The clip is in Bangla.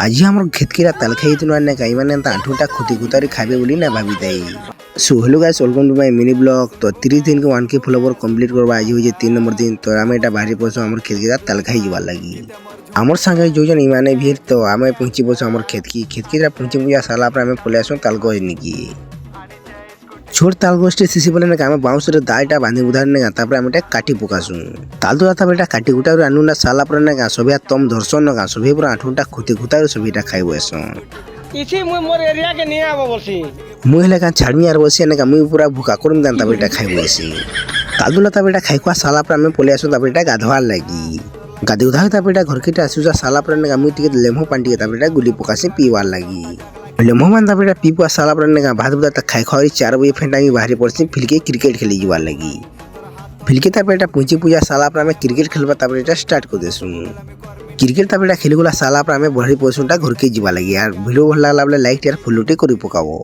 আজি আমার খেতকিরা তাল খাই দিন না গাই মানে আঁঠুটা খুঁটি খুঁতারি খাবে বলি না ভাবি দেই। So hello guys, welcome to my mini blog. তো 30 দিন के 1K ফলোवर কমপ্লিট করবা। আজি হইছে 3 নম্বর দিন। তো আমি এটা বাহারি পড়ছো আমার খেতকিরা তাল খাই যাবার লাগি। আমার সাথে যোজন ইমানে ভিড়। তো আমি পৌঁছি পড়ছো আমার খেতকিরা পৌঁছি পূজা সালা পরে আমি পলে আসো তাল গজ নিকি। ছোট তাল গছটি সিসি বলে নাকি আমি বাউন্সরে দাইটা বাঁধি উধার নেগা। তারপরে আমি এটা কাটি পকাসু। তাল তো তারপরে এটা কাটি গুটা আনু না সালা পরে নেগা সবে তম ধরছন নগা সবে পুরো আঁঠুটা খুঁটি খুঁটাই সবে এটা খাইব এসন। इसी मुई मोर एरिया के नहीं आबो बोलसी মুই হেলে কান ছাড়মি আর বসে নাকি মুই পুরা ভুকা করুম গান তারপরে এটা খাইব এসি। তাল দুলা তারপরে এটা খাই খুয়া সালা পরে আমি পলে আসো তারপরে এটা গাধোয়ার লাগি। গাধি উধাই তারপরে এটা ঘরকেটা আসু যা সালা পরে নাকি মুই টিকে লেমো পান টিকে তারপরে এটা গুলি পকাসি পিওয়ার লাগি। লেমো মান তারপরে এটা পিপুয়া সালা পরে নাকি ভাত বুদা খাই খাওয়ারি 4 बजे फेंटा আমি বাহারি পড়ছি ফিলকে ক্রিকেট খেলি যাবার লাগি। ফিলকে তারপরে এটা পুঁজি পূজা সালা পরে আমি ক্রিকেট খেলবা তারপরে এটা স্টার্ট করে দেসু। ক্রিকেট তারপরে এটা খেলিগুলা সালা পরে আমি বহারি পড়ছুটা ঘরকে যাবার লাগি। আর ভিডিও ভাল লাগলে লাইক আর ফলোটি করে পকাবো।